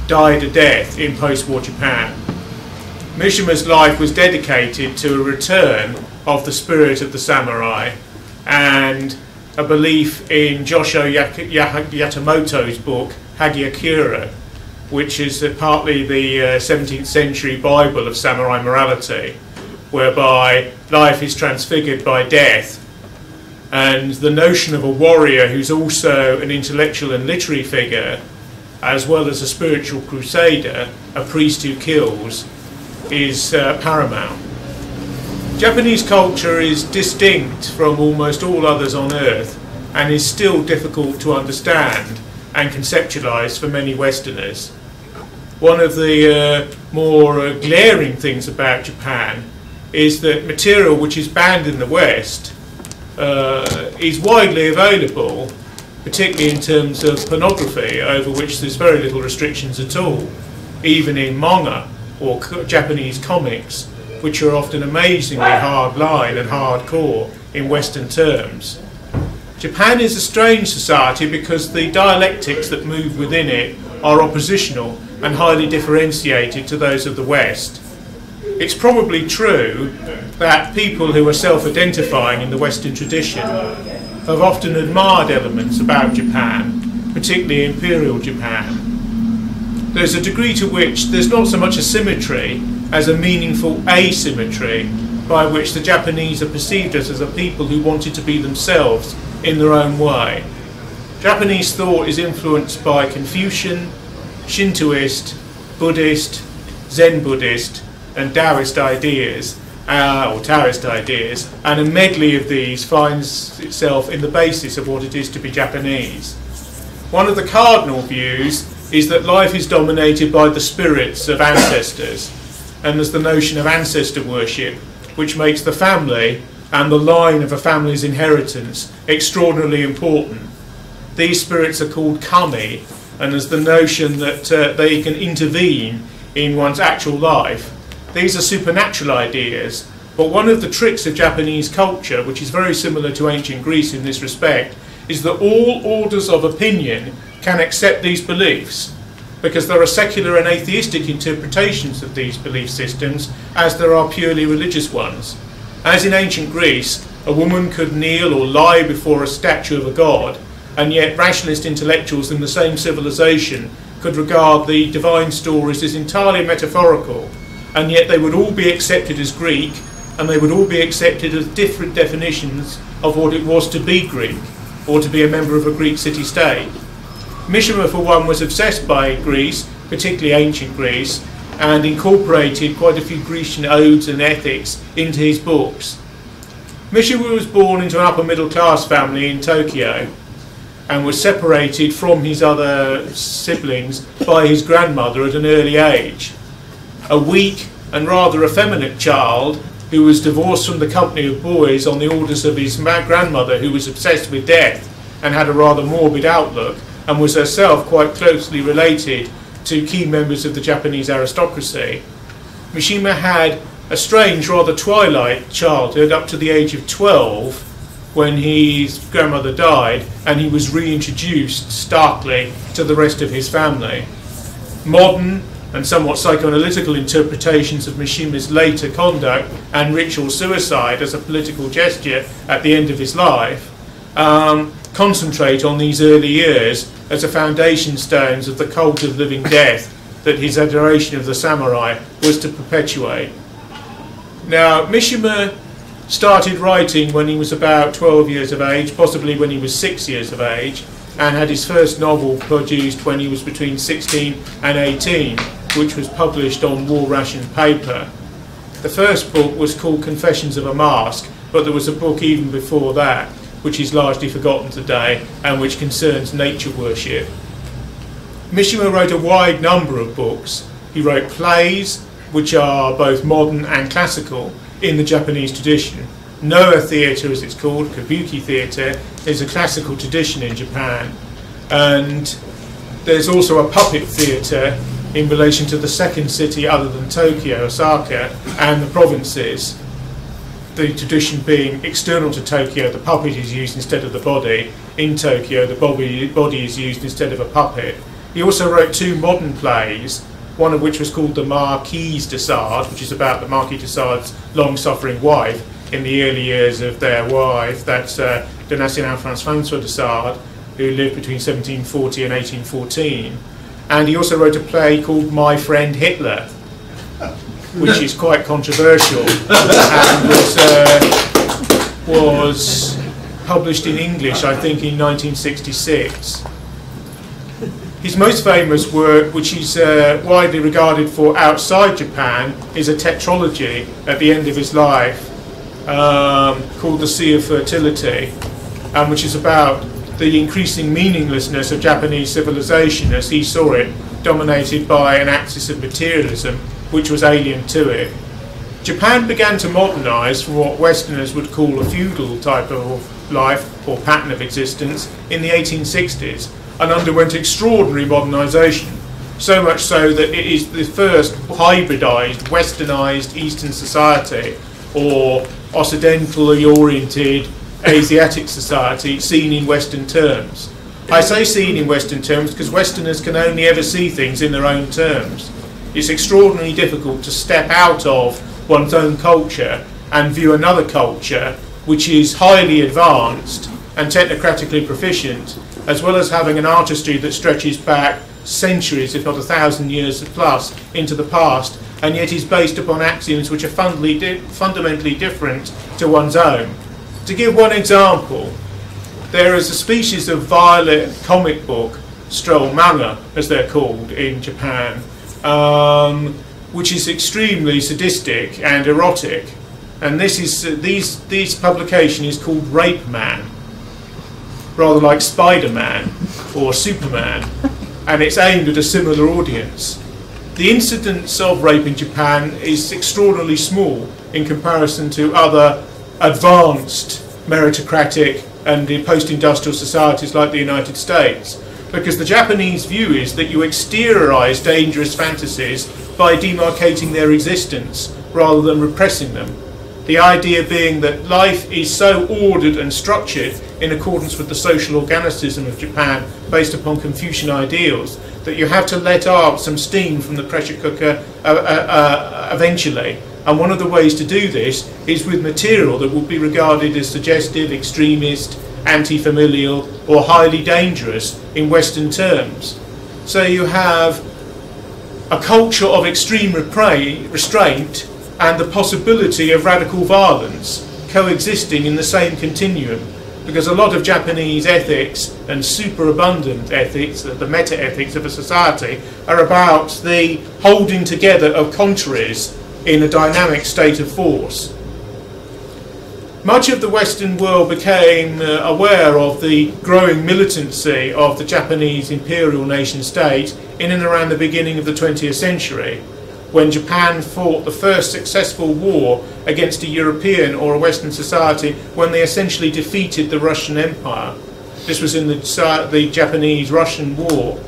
died a death in post-war Japan. Mishima's life was dedicated to a return of the spirit of the samurai and a belief in Josho Yatamoto's book Hagiakura, which is partly the 17th century Bible of samurai morality, whereby life is transfigured by death, and the notion of a warrior who's also an intellectual and literary figure, as well as a spiritual crusader, a priest who kills, is paramount. Japanese culture is distinct from almost all others on earth and is still difficult to understand and conceptualize for many Westerners. One of the more glaring things about Japan is that material which is banned in the West is widely available, particularly in terms of pornography, over which there's very little restrictions at all, even in manga or Japanese comics, which are often amazingly hardline and hardcore in Western terms. Japan is a strange society because the dialectics that move within it are oppositional and highly differentiated to those of the West. It's probably true that people who are self-identifying in the Western tradition have often admired elements about Japan, particularly Imperial Japan. There's a degree to which there's not so much a symmetry as a meaningful asymmetry by which the Japanese are perceived as a people who wanted to be themselves in their own way. Japanese thought is influenced by Confucian, Shintoist, Buddhist, Zen Buddhist and Taoist ideas, and a medley of these finds itself in the basis of what it is to be Japanese. One of the cardinal views is that life is dominated by the spirits of ancestors, and there's the notion of ancestor worship, which makes the family and the line of a family's inheritance extraordinarily important. These spirits are called kami, and there's the notion that they can intervene in one's actual life. These are supernatural ideas, but one of the tricks of Japanese culture, which is very similar to ancient Greece in this respect, is that all orders of opinion can accept these beliefs, because there are secular and atheistic interpretations of these belief systems as there are purely religious ones. As in ancient Greece, a woman could kneel or lie before a statue of a god, and yet rationalist intellectuals in the same civilization could regard the divine stories as entirely metaphorical, and yet they would all be accepted as Greek, and they would all be accepted as different definitions of what it was to be Greek, or to be a member of a Greek city-state. Mishima, for one, was obsessed by Greece, particularly ancient Greece, and incorporated quite a few Grecian odes and ethics into his books. Mishima was born into an upper-middle-class family in Tokyo, and was separated from his other siblings by his grandmother at an early age. A weak and rather effeminate child who was divorced from the company of boys on the orders of his grandmother, who was obsessed with death and had a rather morbid outlook, and was herself quite closely related to key members of the Japanese aristocracy. Mishima had a strange, rather twilight childhood up to the age of 12, when his grandmother died and he was reintroduced starkly to the rest of his family. Modern and somewhat psychoanalytical interpretations of Mishima's later conduct and ritual suicide as a political gesture at the end of his life concentrate on these early years as the foundation stones of the cult of living death that his adoration of the samurai was to perpetuate. Now, Mishima started writing when he was about 12 years of age, possibly when he was 6 years of age, and had his first novel produced when he was between 16 and 18, which was published on war ration paper. The first book was called Confessions of a Mask, but there was a book even before that, which is largely forgotten today, and which concerns nature worship. Mishima wrote a wide number of books. He wrote plays, which are both modern and classical, in the Japanese tradition. Noa theatre, as it's called, kabuki theatre, is a classical tradition in Japan. And there's also a puppet theatre in relation to the second city other than Tokyo, Osaka, and the provinces. The tradition being external to Tokyo, the puppet is used instead of the body. In Tokyo, the body is used instead of a puppet. He also wrote 2 modern plays, one of which was called The Marquise de Sade, which is about the Marquis de Sade's long-suffering wife in the early years of their wife. That's de National François de Sade, who lived between 1740 and 1814. And he also wrote a play called My Friend Hitler, which is quite controversial and was published in English, I think, in 1966. His most famous work, which is widely regarded for outside Japan, is a tetralogy at the end of his life called The Sea of Fertility, which is about the increasing meaninglessness of Japanese civilization as he saw it, dominated by an axis of materialism which was alien to it. Japan began to modernise from what Westerners would call a feudal type of life or pattern of existence in the 1860s, and underwent extraordinary modernisation, so much so that it is the first hybridised, westernised Eastern society, or occidentally oriented Asiatic society seen in Western terms. I say seen in Western terms because Westerners can only ever see things in their own terms. It's extraordinarily difficult to step out of one's own culture and view another culture which is highly advanced and technocratically proficient, as well as having an artistry that stretches back centuries, if not 1,000 years plus, into the past, and yet is based upon axioms which are fundamentally different to one's own. To give one example, there is a species of violet comic book, stroll manga as they're called in Japan, which is extremely sadistic and erotic, and this publication is called Rape Man, rather like Spider-Man or Superman, and it's aimed at a similar audience. The incidence of rape in Japan is extraordinarily small in comparison to other advanced meritocratic and post-industrial societies like the United States, because the Japanese view is that you exteriorize dangerous fantasies by demarcating their existence rather than repressing them. The idea being that life is so ordered and structured in accordance with the social organicism of Japan based upon Confucian ideals that you have to let out some steam from the pressure cooker eventually. And one of the ways to do this is with material that would be regarded as suggestive, extremist, anti-familial or highly dangerous in Western terms. So you have a culture of extreme restraint and the possibility of radical violence coexisting in the same continuum, because a lot of Japanese ethics and superabundant ethics, the meta-ethics of a society, are about the holding together of contraries in a dynamic state of force. Much of the Western world became aware of the growing militancy of the Japanese imperial nation state in and around the beginning of the 20th century, when Japan fought the first successful war against a European or a Western society, when they essentially defeated the Russian Empire. This was in the Japanese-Russian War,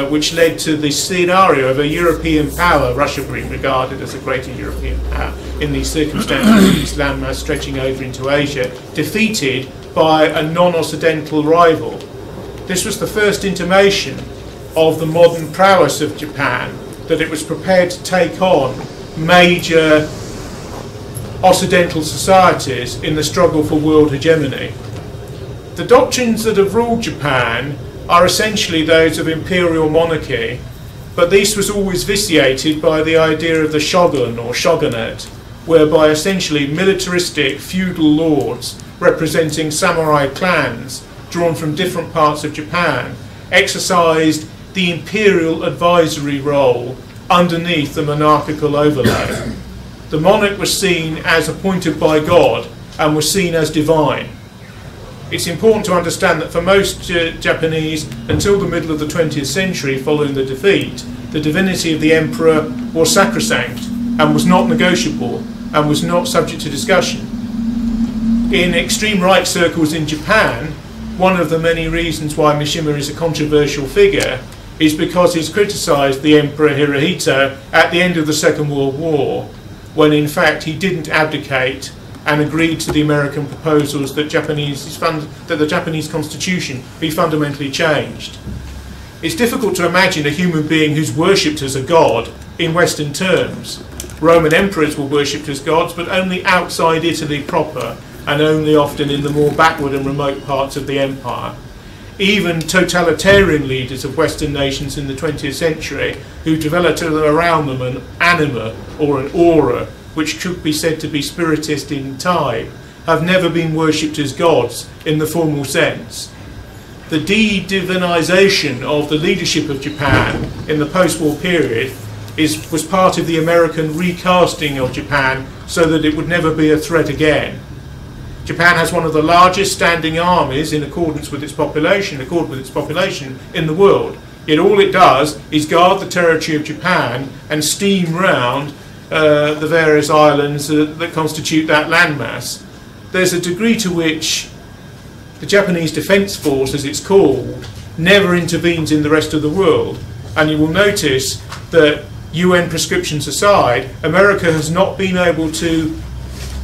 which led to the scenario of a European power, Russia being regarded as a greater European power in these circumstances of its landmass stretching over into Asia, defeated by a non-Occidental rival. This was the first intimation of the modern prowess of Japan, that it was prepared to take on major Occidental societies in the struggle for world hegemony. The doctrines that have ruled Japan are essentially those of imperial monarchy, but this was always vitiated by the idea of the shogun or shogunate, whereby essentially militaristic feudal lords representing samurai clans drawn from different parts of Japan exercised the imperial advisory role underneath the monarchical overlay. The monarch was seen as appointed by God and was seen as divine. It's important to understand that for most Japanese, until the middle of the 20th century following the defeat, the divinity of the emperor was sacrosanct and was not negotiable and was not subject to discussion. In extreme right circles in Japan, one of the many reasons why Mishima is a controversial figure is because he's criticised the Emperor Hirohito at the end of the Second World War, when in fact he didn't abdicate and agreed to the American proposals that the Japanese constitution be fundamentally changed. It's difficult to imagine a human being who's worshipped as a god in Western terms. Roman emperors were worshipped as gods, but only outside Italy proper, and only often in the more backward and remote parts of the empire. Even totalitarian leaders of Western nations in the 20th century, who developed around them an anima or an aura, which could be said to be spiritist in type, have never been worshipped as gods in the formal sense. The de-divinization of the leadership of Japan in the post-war period was part of the American recasting of Japan so that it would never be a threat again. Japan has one of the largest standing armies in accordance with its population, in the world. Yet all it does is guard the territory of Japan and steam round the various islands that constitute that landmass. There's a degree to which the Japanese Defence Force, as it's called, never intervenes in the rest of the world. And you will notice that, UN prescriptions aside, America has not been able to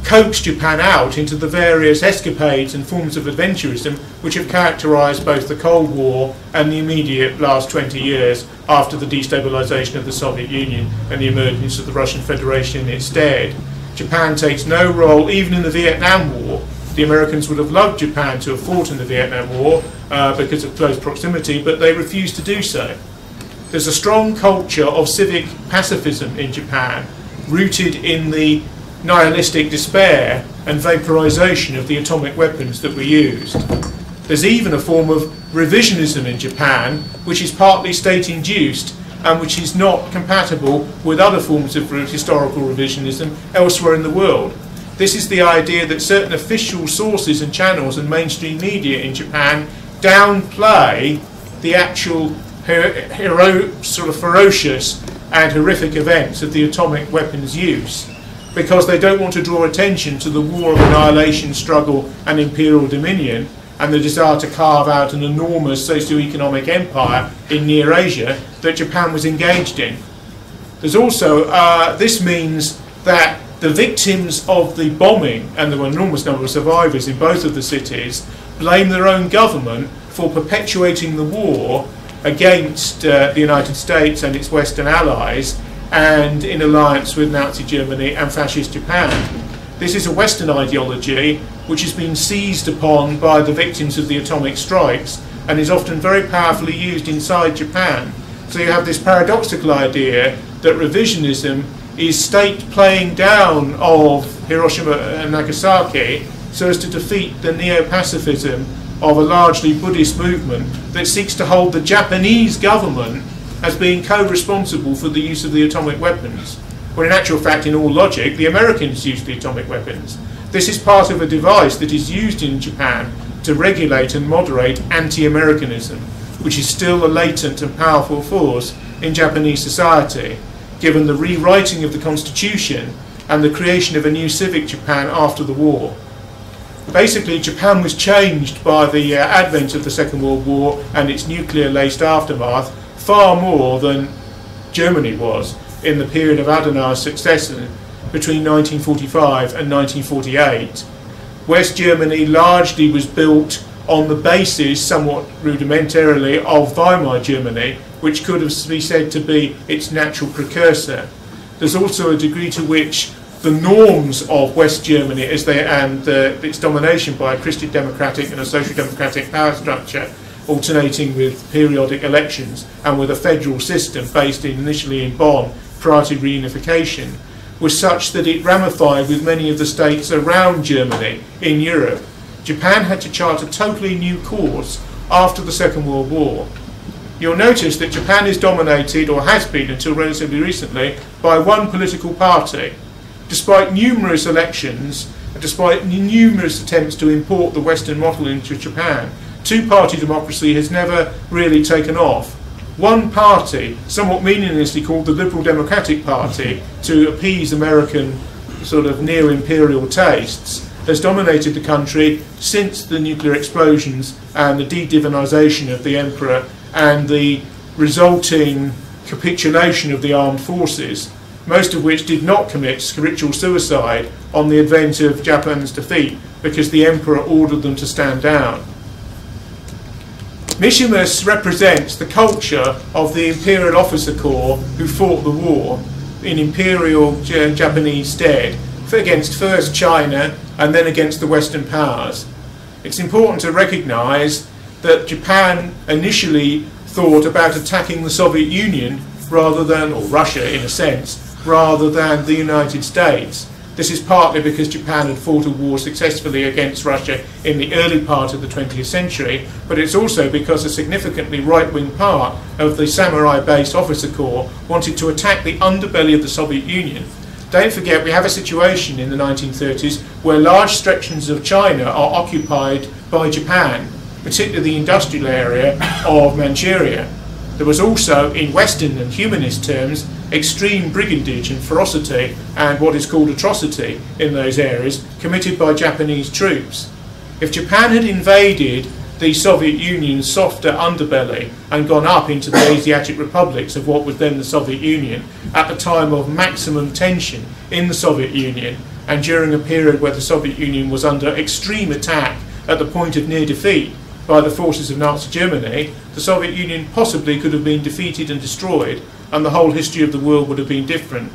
coax Japan out into the various escapades and forms of adventurism which have characterised both the Cold War and the immediate last 20 years after the destabilisation of the Soviet Union and the emergence of the Russian Federation in its stead. Japan takes no role, even in the Vietnam War. The Americans would have loved Japan to have fought in the Vietnam War because of close proximity, but they refused to do so. There's a strong culture of civic pacifism in Japan, rooted in the nihilistic despair and vaporization of the atomic weapons that were used. There's even a form of revisionism in Japan, which is partly state-induced and which is not compatible with other forms of historical revisionism elsewhere in the world. This is the idea that certain official sources and channels and mainstream media in Japan downplay the actual sort of ferocious and horrific events of the atomic weapons use, because they don't want to draw attention to the war of annihilation struggle and imperial dominion and the desire to carve out an enormous socio-economic empire in Near Asia that Japan was engaged in. There's also, this means that the victims of the bombing, and there were an enormous number of survivors in both of the cities, blame their own government for perpetuating the war against the United States and its Western allies, and in alliance with Nazi Germany and fascist Japan. This is a Western ideology which has been seized upon by the victims of the atomic strikes and is often very powerfully used inside Japan. So you have this paradoxical idea that revisionism is state playing down of Hiroshima and Nagasaki so as to defeat the neo-pacifism of a largely Buddhist movement that seeks to hold the Japanese government as being co-responsible for the use of the atomic weapons, when in actual fact, in all logic, the Americans used the atomic weapons. This is part of a device that is used in Japan to regulate and moderate anti-Americanism, which is still a latent and powerful force in Japanese society, given the rewriting of the constitution and the creation of a new civic Japan after the war. Basically, Japan was changed by the advent of the Second World War and its nuclear-laced aftermath far more than Germany was in the period of Adenauer's successor between 1945 and 1948. West Germany largely was built on the basis, somewhat rudimentarily, of Weimar Germany, which could be said to be its natural precursor. There's also a degree to which the norms of West Germany and its domination by a Christian democratic and a social democratic power structure, alternating with periodic elections and with a federal system based initially in Bonn prior to reunification, was such that it ramified with many of the states around Germany in Europe. Japan had to chart a totally new course after the Second World War. You'll notice that Japan is dominated, or has been until relatively recently, by one political party. Despite numerous elections, and despite numerous attempts to import the Western model into Japan, two-party democracy has never really taken off. One party, somewhat meaninglessly called the Liberal Democratic Party, to appease American sort of neo-imperial tastes, has dominated the country since the nuclear explosions and the de-divinization of the emperor and the resulting capitulation of the armed forces, most of which did not commit ritual suicide on the event of Japan's defeat because the emperor ordered them to stand down. Mishima represents the culture of the imperial officer corps who fought the war in imperial Japanese stead against first China and then against the Western powers. It's important to recognise that Japan initially thought about attacking the Soviet Union rather than, or Russia in a sense, rather than the United States. This is partly because Japan had fought a war successfully against Russia in the early part of the 20th century, but it's also because a significantly right-wing part of the samurai-based officer corps wanted to attack the underbelly of the Soviet Union. Don't forget, we have a situation in the 1930s where large stretches of China are occupied by Japan, particularly the industrial area of Manchuria. There was also, in Western and humanist terms, extreme brigandage and ferocity and what is called atrocity in those areas committed by Japanese troops. If Japan had invaded the Soviet Union's softer underbelly and gone up into the Asiatic republics of what was then the Soviet Union at the time of maximum tension in the Soviet Union and during a period where the Soviet Union was under extreme attack at the point of near defeat by the forces of Nazi Germany, the Soviet Union possibly could have been defeated and destroyed, and the whole history of the world would have been different.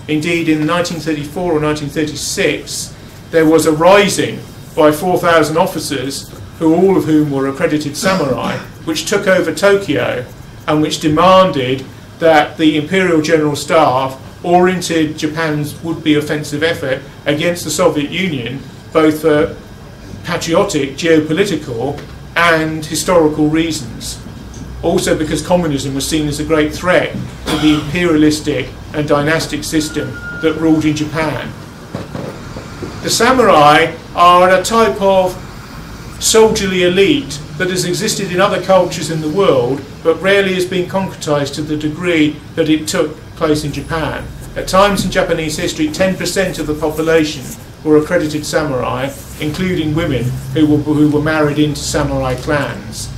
Indeed, in 1934 or 1936, there was a rising by 4,000 officers, all of whom were accredited samurai, which took over Tokyo and which demanded that the Imperial General Staff oriented Japan's would-be offensive effort against the Soviet Union, both for patriotic, geopolitical and historical reasons. Also because communism was seen as a great threat to the imperialistic and dynastic system that ruled in Japan. The samurai are a type of soldierly elite that has existed in other cultures in the world but rarely has been concretised to the degree that it took place in Japan. At times in Japanese history, 10% of the population were accredited samurai, including women who were married into samurai clans.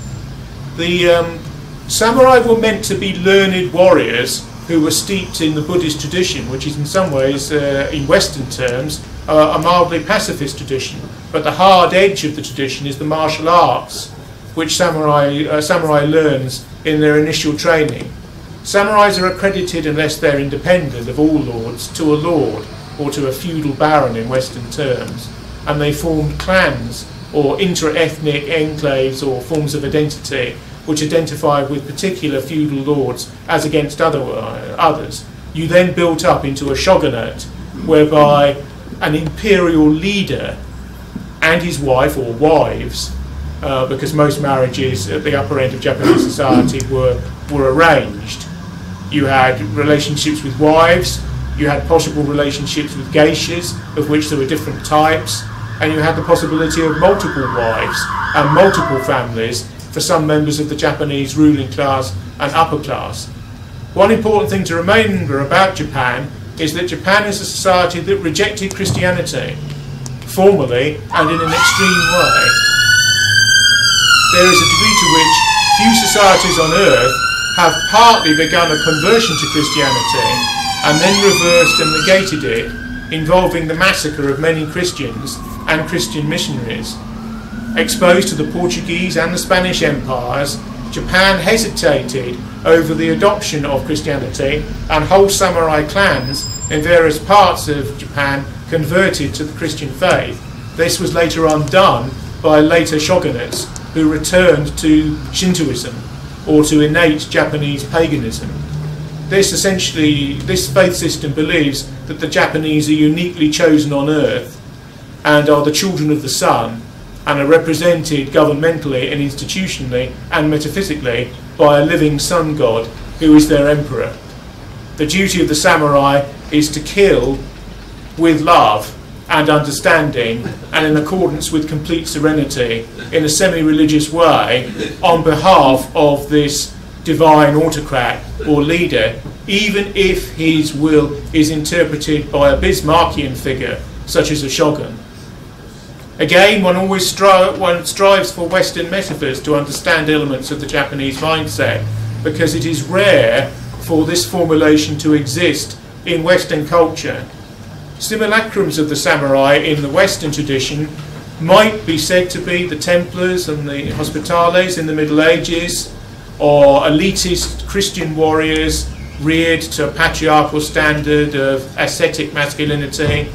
The samurai were meant to be learned warriors who were steeped in the Buddhist tradition, which is in some ways, in Western terms, a mildly pacifist tradition. But the hard edge of the tradition is the martial arts, which samurai learns in their initial training. Samurais are accredited, unless they're independent of all lords, to a lord or to a feudal baron in Western terms, and they formed clans or intra-ethnic enclaves or forms of identity which identify with particular feudal lords as against others. You then built up into a shogunate whereby an imperial leader and his wife or wives, because most marriages at the upper end of Japanese society were arranged. You had relationships with wives, you had possible relationships with geishas, of which there were different types, and you had the possibility of multiple wives and multiple families for some members of the Japanese ruling class and upper class. One important thing to remember about Japan is that Japan is a society that rejected Christianity, formally and in an extreme way. There is a degree to which few societies on earth have partly begun a conversion to Christianity and then reversed and negated it, involving the massacre of many Christians and Christian missionaries. Exposed to the Portuguese and the Spanish empires, Japan hesitated over the adoption of Christianity, and whole samurai clans in various parts of Japan converted to the Christian faith. This was later undone by later shogunates who returned to Shintoism or to innate Japanese paganism. This faith system believes that the Japanese are uniquely chosen on earth and are the children of the sun, and are represented governmentally and institutionally and metaphysically by a living sun god who is their emperor. The duty of the samurai is to kill with love and understanding and in accordance with complete serenity in a semi-religious way on behalf of this divine autocrat or leader, even if his will is interpreted by a Bismarckian figure such as a shogun. Again, one always strives for Western metaphors to understand elements of the Japanese mindset, because it is rare for this formulation to exist in Western culture. Simulacrums of the samurai in the Western tradition might be said to be the Templars and the Hospitales in the Middle Ages, or elitist Christian warriors reared to a patriarchal standard of ascetic masculinity,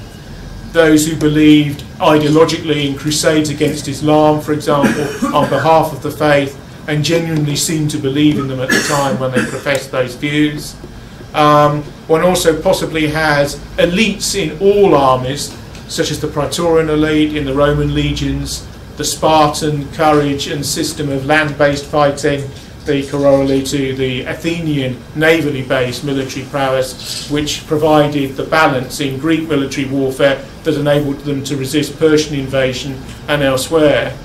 those who believed ideologically in crusades against Islam, for example, on behalf of the faith, and genuinely seemed to believe in them at the time when they professed those views. One also possibly has elites in all armies, such as the Praetorian elite in the Roman legions, the Spartan courage and system of land-based fighting, the corollary to the Athenian navally based military prowess, which provided the balance in Greek military warfare that enabled them to resist Persian invasion and elsewhere.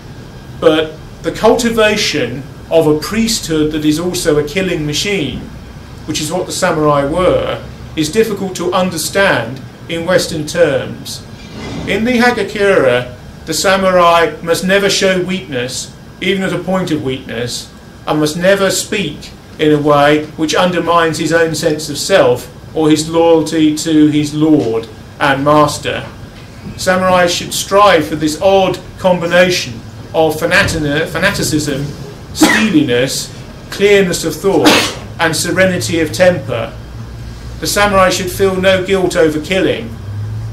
But the cultivation of a priesthood that is also a killing machine, which is what the samurai were, is difficult to understand in Western terms. In the Hagakure, the samurai must never show weakness, even at a point of weakness, and must never speak in a way which undermines his own sense of self or his loyalty to his lord and master. Samurai should strive for this odd combination of fanaticism, steeliness, clearness of thought, and serenity of temper. The samurai should feel no guilt over killing,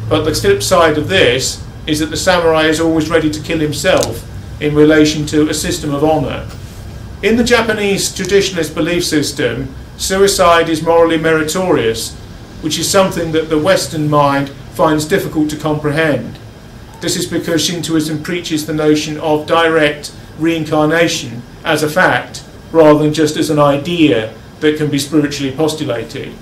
but the flip side of this is that the samurai is always ready to kill himself in relation to a system of honour. In the Japanese traditionalist belief system, suicide is morally meritorious, which is something that the Western mind finds difficult to comprehend. This is because Shintoism preaches the notion of direct reincarnation as a fact, rather than just as an idea that can be spiritually postulated.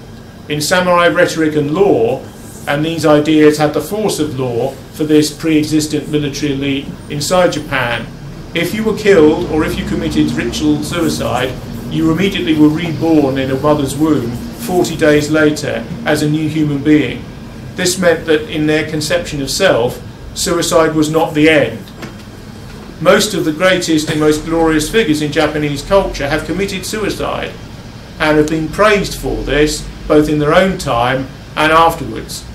In samurai rhetoric and law, and these ideas had the force of law for this pre-existent military elite inside Japan, if you were killed or if you committed ritual suicide, you immediately were reborn in a mother's womb 40 days later as a new human being. This meant that in their conception of self, suicide was not the end. Most of the greatest and most glorious figures in Japanese culture have committed suicide and have been praised for this, both in their own time and afterwards.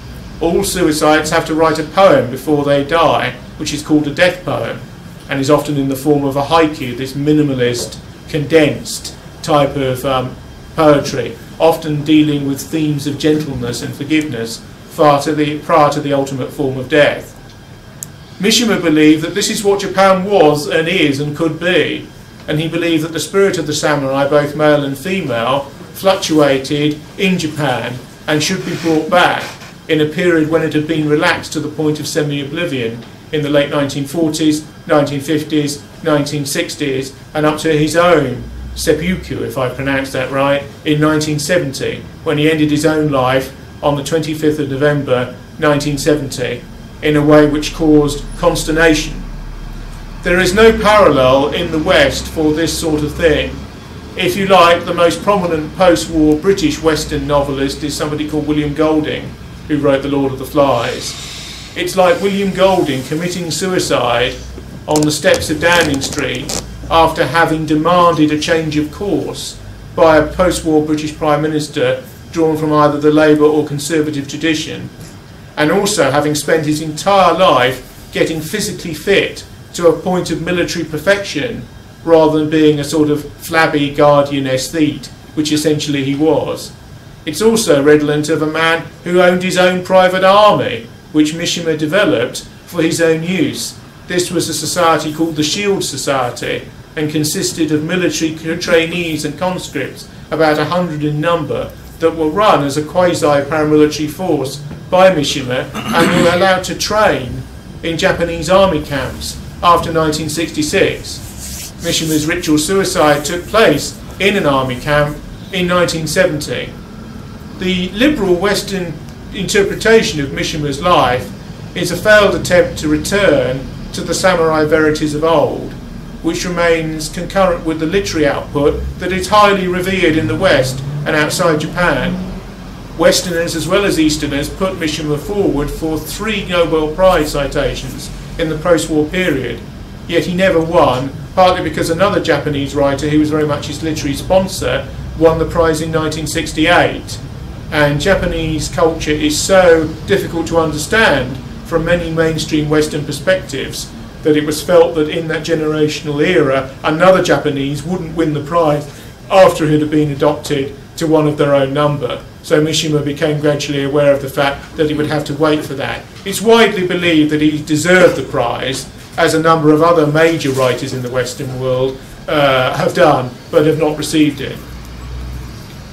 All suicides have to write a poem before they die, which is called a death poem, and is often in the form of a haiku, this minimalist, condensed type of poetry, often dealing with themes of gentleness and forgiveness prior to the ultimate form of death. Mishima believed that this is what Japan was and is and could be, and he believed that the spirit of the samurai, both male and female, fluctuated in Japan and should be brought back in a period when it had been relaxed to the point of semi-oblivion in the late 1940s, 1950s, 1960s, and up to his own seppuku, if I pronounced that right, in 1970, when he ended his own life on the 25th of November 1970, in a way which caused consternation. There is no parallel in the West for this sort of thing. If you like, the most prominent post-war British Western novelist is somebody called William Golding, who wrote The Lord of the Flies. It's like William Golding committing suicide on the steps of Downing Street after having demanded a change of course by a post-war British Prime Minister drawn from either the Labour or Conservative tradition, and also having spent his entire life getting physically fit to a point of military perfection rather than being a sort of flabby guardian aesthete, which essentially he was. It's also redolent of a man who owned his own private army, which Mishima developed for his own use. This was a society called the Shield Society and consisted of military trainees and conscripts, about 100 in number, that were run as a quasi-paramilitary force by Mishima and were allowed to train in Japanese army camps after 1966. Mishima's ritual suicide took place in an army camp in 1970. The liberal Western interpretation of Mishima's life is a failed attempt to return to the samurai verities of old, which remains concurrent with the literary output that is highly revered in the West and outside Japan. Westerners as well as Easterners put Mishima forward for 3 Nobel Prize citations in the post-war period, yet he never won, partly because another Japanese writer, who was very much his literary sponsor, won the prize in 1968. And Japanese culture is so difficult to understand from many mainstream Western perspectives that it was felt that in that generational era, another Japanese wouldn't win the prize after it had been adopted to one of their own number. So Mishima became gradually aware of the fact that he would have to wait for that. It's widely believed that he deserved the prize, as a number of other major writers in the Western world have done, but have not received it.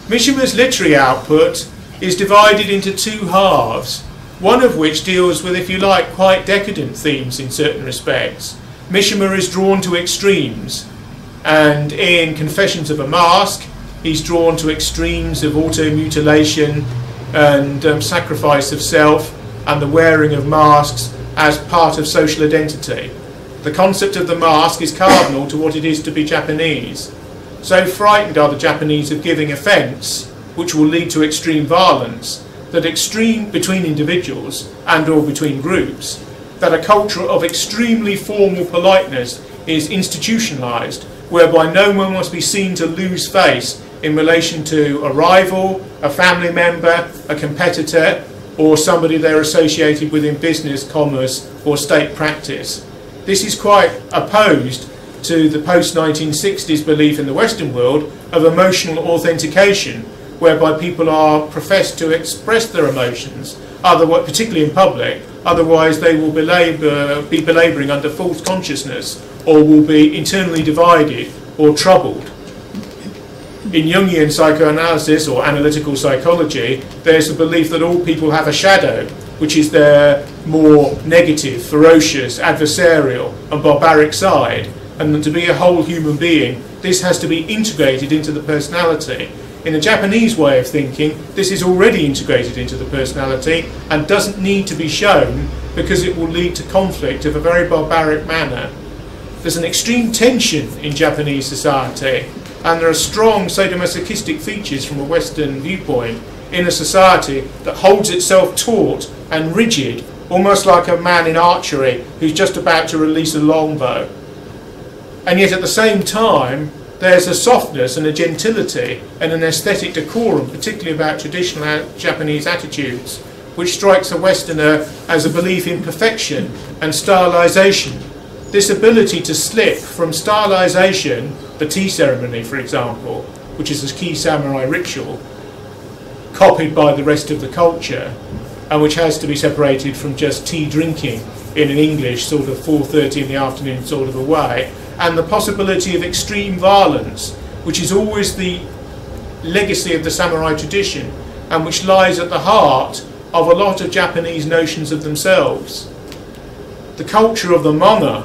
Mishima's literary output is divided into two halves, one of which deals with, if you like, quite decadent themes in certain respects. Mishima is drawn to extremes, and in Confessions of a Mask, he's drawn to extremes of auto-mutilation and sacrifice of self and the wearing of masks as part of social identity. The concept of the mask is cardinal to what it is to be Japanese. So frightened are the Japanese of giving offence, which will lead to extreme violence, that extreme between individuals and or between groups, that a culture of extremely formal politeness is institutionalised, whereby no one must be seen to lose face in relation to a rival, a family member, a competitor, or somebody they're associated with in business, commerce, or state practice. This is quite opposed to the post-1960s belief in the Western world of emotional authentication, whereby people are professed to express their emotions, particularly in public, otherwise they will be belabouring under false consciousness, or will be internally divided or troubled. In Jungian psychoanalysis or analytical psychology, there's a belief that all people have a shadow, which is their more negative, ferocious, adversarial and barbaric side, and that to be a whole human being, this has to be integrated into the personality. In the Japanese way of thinking, this is already integrated into the personality and doesn't need to be shown because it will lead to conflict of a very barbaric manner. There's an extreme tension in Japanese society, and there are strong sadomasochistic features from a Western viewpoint in a society that holds itself taut and rigid, almost like a man in archery who's just about to release a longbow. And yet at the same time, there's a softness and a gentility and an aesthetic decorum, particularly about traditional Japanese attitudes, which strikes a Westerner as a belief in perfection and stylisation. This ability to slip from stylisation, the tea ceremony for example, which is a key samurai ritual, copied by the rest of the culture, and which has to be separated from just tea drinking in an English sort of 4:30 in the afternoon sort of a way, and the possibility of extreme violence, which is always the legacy of the samurai tradition, and which lies at the heart of a lot of Japanese notions of themselves. The culture of the manga,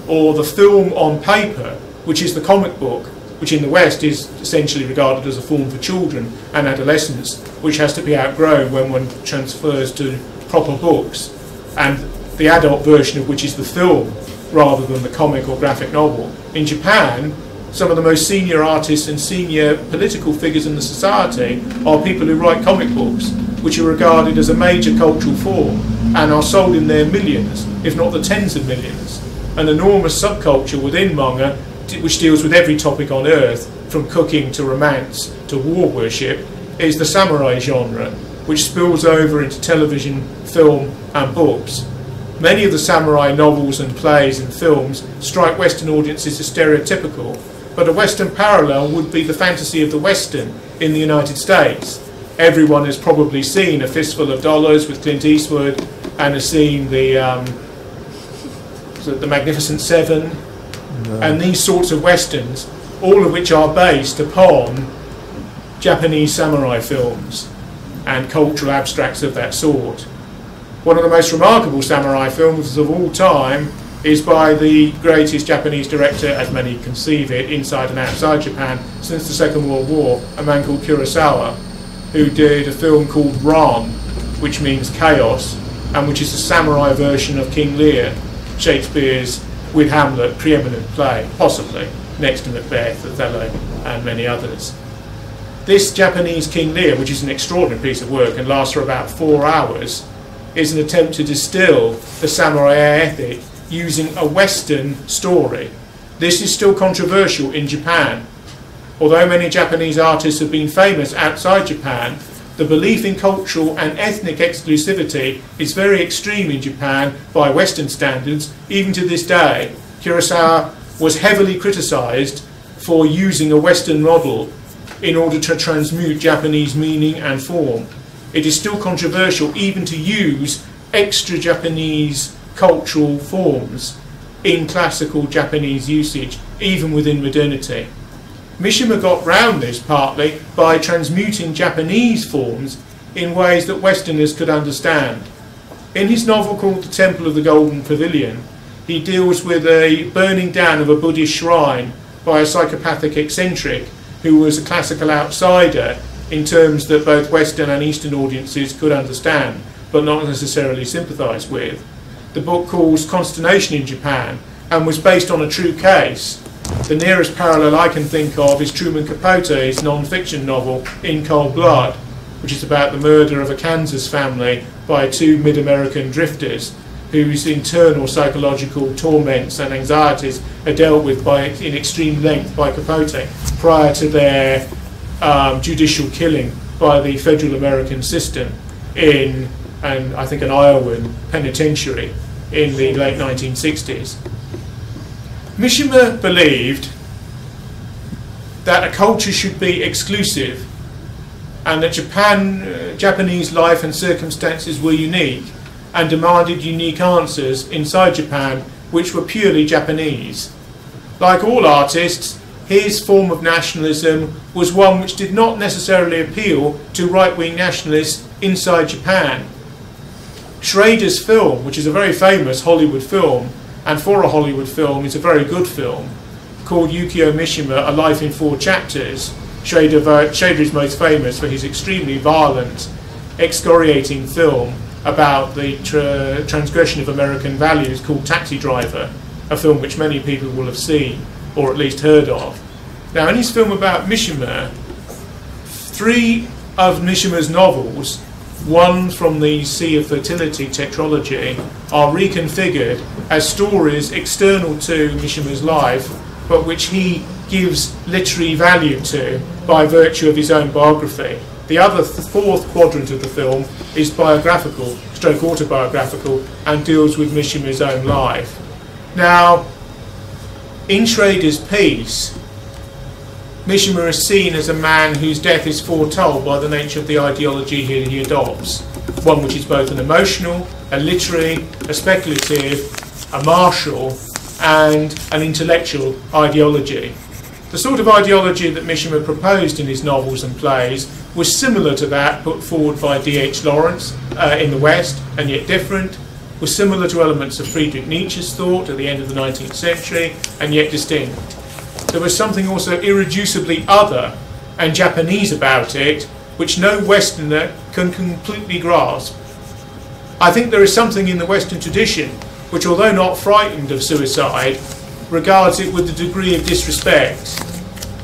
or the film on paper, which is the comic book, which in the West is essentially regarded as a form for children and adolescents, which has to be outgrown when one transfers to proper books, and the adult version of which is the film rather than the comic or graphic novel. In Japan, some of the most senior artists and senior political figures in the society are people who write comic books, which are regarded as a major cultural form and are sold in their millions, if not the tens of millions. An enormous subculture within manga, which deals with every topic on earth, from cooking to romance to war worship, is the samurai genre, which spills over into television, film and books. Many of the samurai novels and plays and films strike Western audiences as stereotypical, but a Western parallel would be the fantasy of the Western in the United States. Everyone has probably seen A Fistful of Dollars with Clint Eastwood, and has seen the Magnificent Seven, and these sorts of Westerns, all of which are based upon Japanese samurai films and cultural abstracts of that sort. One of the most remarkable samurai films of all time is by the greatest Japanese director, as many conceive it, inside and outside Japan, since the Second World War, a man called Kurosawa, who did a film called Ran, which means chaos, and which is a samurai version of King Lear, Shakespeare's, with Hamlet, preeminent play, possibly, next to Macbeth, Othello, and many others. This Japanese King Lear, which is an extraordinary piece of work and lasts for about 4 hours, is an attempt to distill the samurai ethic using a Western story. This is still controversial in Japan. Although many Japanese artists have been famous outside Japan, The belief in cultural and ethnic exclusivity is very extreme in Japan by Western standards. Even to this day, Kurosawa was heavily criticised for using a Western model in order to transmute Japanese meaning and form. It is still controversial even to use extra Japanese cultural forms in classical Japanese usage, even within modernity. Mishima got round this partly by transmuting Japanese forms in ways that Westerners could understand. In his novel called The Temple of the Golden Pavilion, he deals with a burning down of a Buddhist shrine by a psychopathic eccentric who was a classical outsider in terms that both Western and Eastern audiences could understand, but not necessarily sympathise with. The book calls Consternation in Japan and was based on a true case. The nearest parallel I can think of is Truman Capote's non-fiction novel In Cold Blood, which is about the murder of a Kansas family by two mid-American drifters whose internal psychological torments and anxieties are dealt with in extreme length by Capote prior to their judicial killing by the federal American system in, and I think, an Iowan penitentiary in the late 1960s. Mishima believed that a culture should be exclusive and that Japanese life and circumstances were unique and demanded unique answers inside Japan which were purely Japanese. Like all artists, his form of nationalism was one which did not necessarily appeal to right-wing nationalists inside Japan. Schrader's film, which is a very famous Hollywood film, and for a Hollywood film is a very good film, called Yukio Mishima, A Life in Four Chapters. Schrader is most famous for his extremely violent, excoriating film about the transgression of American values called Taxi Driver, a film which many people will have seen, or at least heard of. Now, in his film about Mishima, three of Mishima's novels, one from the Sea of Fertility tetralogy, are reconfigured as stories external to Mishima's life, but which he gives literary value to by virtue of his own biography. The other fourth quadrant of the film is biographical, stroke autobiographical, and deals with Mishima's own life. Now, in Schrader's piece, Mishima is seen as a man whose death is foretold by the nature of the ideology he adopts, one which is both an emotional, a literary, a speculative, a martial, and an intellectual ideology. The sort of ideology that Mishima proposed in his novels and plays was similar to that put forward by D.H. Lawrence in the West, and yet different, was similar to elements of Friedrich Nietzsche's thought at the end of the 19th century, and yet distinct. There was something also irreducibly other and Japanese about it, which no Westerner can completely grasp. I think there is something in the Western tradition which, although not frightened of suicide, regards it with a degree of disrespect.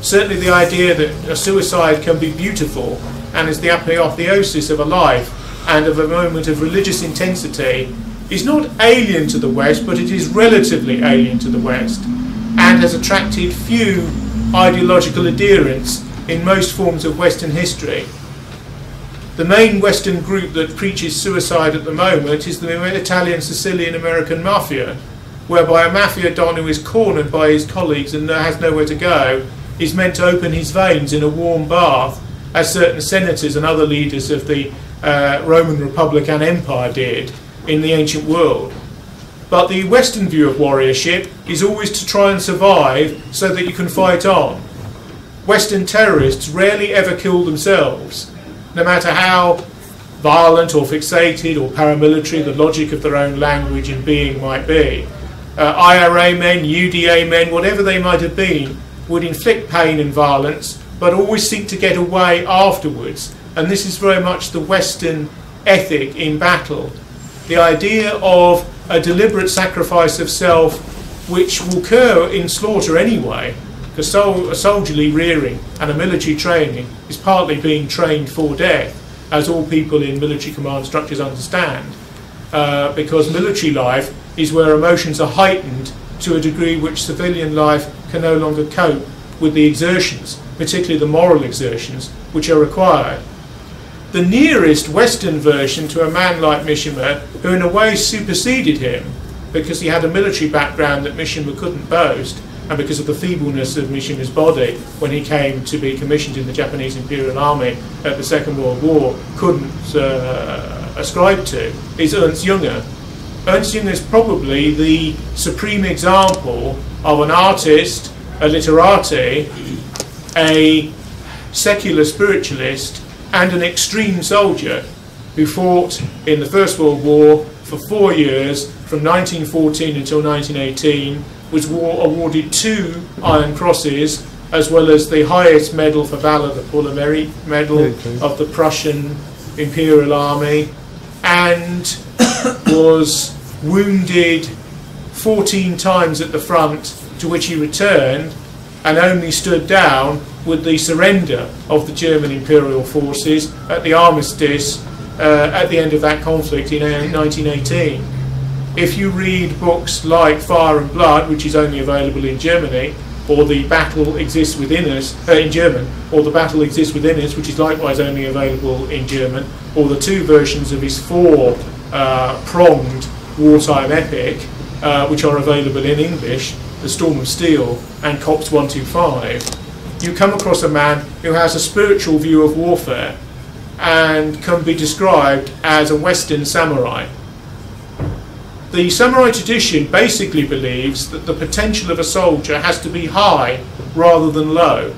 Certainly the idea that a suicide can be beautiful and is the apotheosis of a life and of a moment of religious intensity is not alien to the West, but it is relatively alien to the West, and has attracted few ideological adherents in most forms of Western history. The main Western group that preaches suicide at the moment is the Italian Sicilian American mafia, whereby a mafia don who is cornered by his colleagues and has nowhere to go is meant to open his veins in a warm bath, as certain senators and other leaders of the Roman Republic and Empire did in the ancient world. But the Western view of warriorship is always to try and survive so that you can fight on. Western terrorists rarely ever kill themselves, no matter how violent or fixated or paramilitary the logic of their own language and being might be. IRA men, UDA men, whatever they might have been, would inflict pain and violence, but always seek to get away afterwards. And this is very much the Western ethic in battle. The idea of a deliberate sacrifice of self, which will occur in slaughter anyway, because a soldierly rearing and a military training is partly being trained for death, as all people in military command structures understand, because military life is where emotions are heightened to a degree which civilian life can no longer cope with the exertions, particularly the moral exertions, which are required. the nearest Western version to a man like Mishima, who in a way superseded him because he had a military background that Mishima couldn't boast, and because of the feebleness of Mishima's body when he came to be commissioned in the Japanese Imperial Army at the Second World War, couldn't ascribe to, is Ernst Junger. Ernst Junger is probably the supreme example of an artist, a literati, a secular spiritualist, and an extreme soldier who fought in the First World War for 4 years, from 1914 until 1918, was awarded 2 Iron Crosses, as well as the highest medal for valour, the Pour le Mérite medal of the Prussian Imperial Army, and was wounded 14 times at the front, to which he returned and only stood down with the surrender of the German Imperial forces at the armistice at the end of that conflict in 1918. If you read books like Fire and Blood, which is only available in Germany, or The Battle Exists Within Us, in German, or The Battle Exists Within Us, which is likewise only available in German, or the 2 versions of his 4-pronged wartime epic, which are available in English, The Storm of Steel and Cops 125, you come across a man who has a spiritual view of warfare and can be described as a Western samurai. The samurai tradition basically believes that the potential of a soldier has to be high rather than low.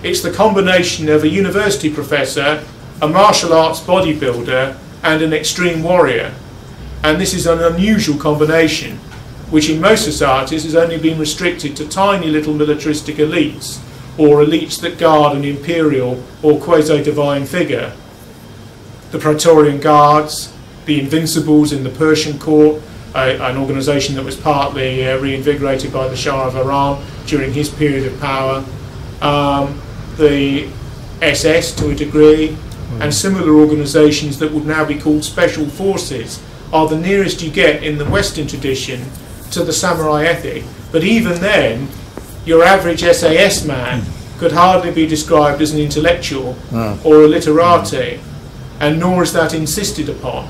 It's the combination of a university professor, a martial arts bodybuilder, and an extreme warrior. And this is an unusual combination, which in most societies has only been restricted to tiny little militaristic elites, or elites that guard an imperial or quasi-divine figure. The Praetorian Guards, the Invincibles in the Persian court, an organisation that was partly reinvigorated by the Shah of Iran during his period of power, the SS to a degree, and similar organisations that would now be called special forces, are the nearest you get in the Western tradition to the samurai ethic. But even then, your average SAS man could hardly be described as an intellectual or a literati, and nor is that insisted upon.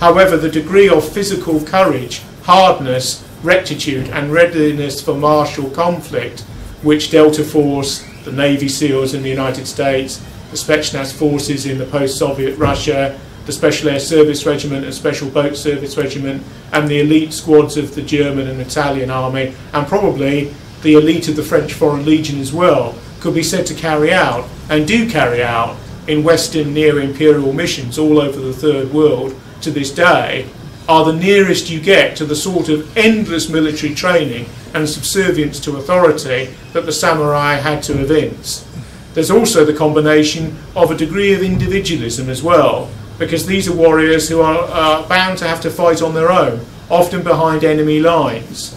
However, the degree of physical courage, hardness, rectitude and readiness for martial conflict which Delta Force, the Navy SEALs in the United States, the Spetsnaz forces in the post-Soviet Russia, the Special Air Service Regiment and Special Boat Service Regiment, and the elite squads of the German and Italian army, and probably the elite of the French Foreign Legion as well, could be said to carry out, and do carry out, in Western neo-imperial missions all over the Third World to this day, are the nearest you get to the sort of endless military training and subservience to authority that the samurai had to evince. There's also the combination of a degree of individualism as well, because these are warriors who are bound to have to fight on their own, often behind enemy lines.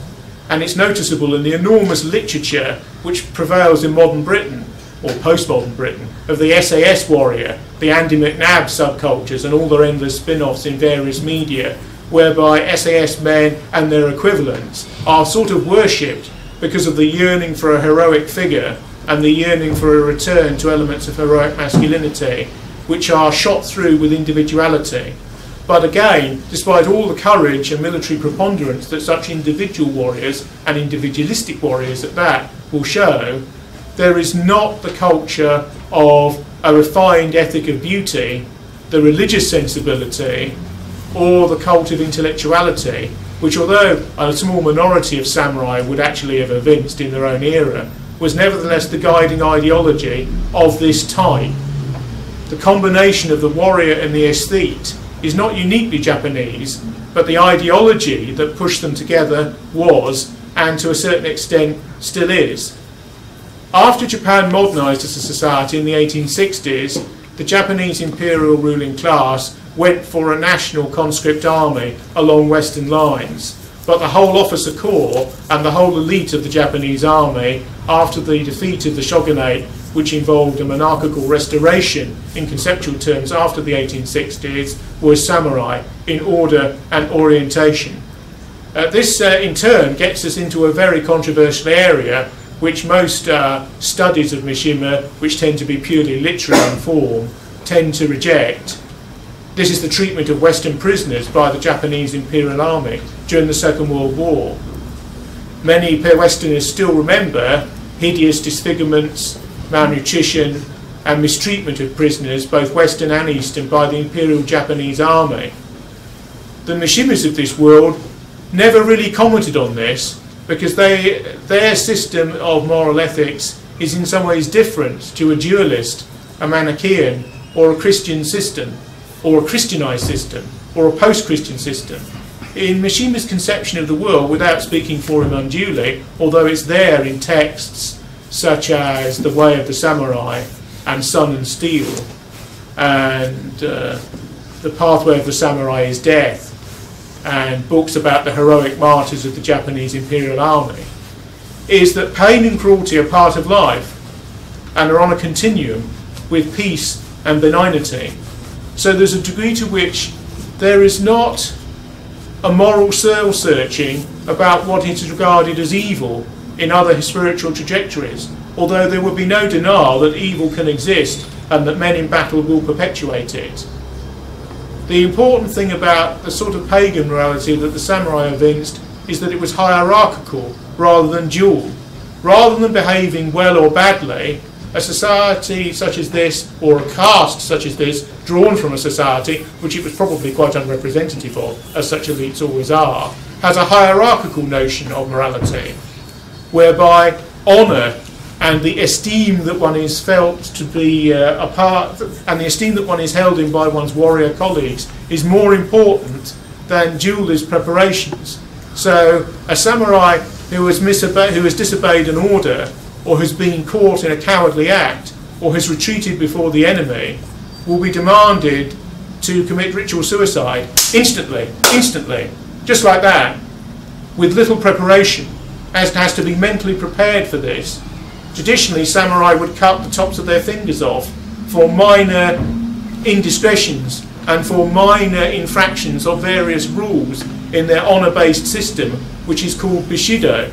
And it's noticeable in the enormous literature which prevails in modern Britain, or postmodern Britain, of the SAS warrior, the Andy McNabb subcultures and all their endless spin-offs in various media, whereby SAS men and their equivalents are sort of worshipped because of the yearning for a heroic figure and the yearning for a return to elements of heroic masculinity, which are shot through with individuality. But again, despite all the courage and military preponderance that such individual warriors, and individualistic warriors at that, will show, there is not the culture of a refined ethic of beauty, the religious sensibility, or the cult of intellectuality, which, although a small minority of samurai would actually have evinced in their own era, was nevertheless the guiding ideology of this type. The combination of the warrior and the aesthete is not uniquely Japanese, but the ideology that pushed them together was, and to a certain extent still is. After Japan modernised as a society in the 1860s, the Japanese imperial ruling class went for a national conscript army along Western lines. But the whole officer corps and the whole elite of the Japanese army, after the defeat of the shogunate, which involved a monarchical restoration in conceptual terms after the 1860s, was samurai in order and orientation. This in turn gets us into a very controversial area, which most studies of Mishima, which tend to be purely literary in form, tend to reject. This is the treatment of Western prisoners by the Japanese Imperial Army during the Second World War. Many Westerners still remember hideous disfigurements, malnutrition and mistreatment of prisoners, both Western and Eastern, by the Imperial Japanese Army. The Mishimas of this world never really commented on this because their system of moral ethics is in some ways different to a dualist, a Manichaean, or a Christian system, or a Christianized system, or a post-Christian system. In Mishima's conception of the world, without speaking for him unduly, although it's there in texts such as The Way of the Samurai and Sun and Steel, and The Pathway of the Samurai is Death, and books about the heroic martyrs of the Japanese Imperial Army, is that pain and cruelty are part of life and are on a continuum with peace and benignity. So there's a degree to which there is not a moral soul searching about what is regarded as evil in other spiritual trajectories, although there would be no denial that evil can exist and that men in battle will perpetuate it. The important thing about the sort of pagan morality that the samurai evinced is that it was hierarchical rather than dual. Rather than behaving well or badly, a society such as this, or a caste such as this, drawn from a society which it was probably quite unrepresentative of, as such elites always are, has a hierarchical notion of morality, whereby honour and the esteem that one is felt to be a part, and the esteem that one is held in by one's warrior colleagues, is more important than duelist preparations. So a samurai who has disobeyed an order, or has been caught in a cowardly act, or has retreated before the enemy, will be demanded to commit ritual suicide instantly, just like that, with little preparation, as it has to be mentally prepared for this. Traditionally, samurai would cut the tops of their fingers off for minor indiscretions and for minor infractions of various rules in their honour-based system, which is called Bushido.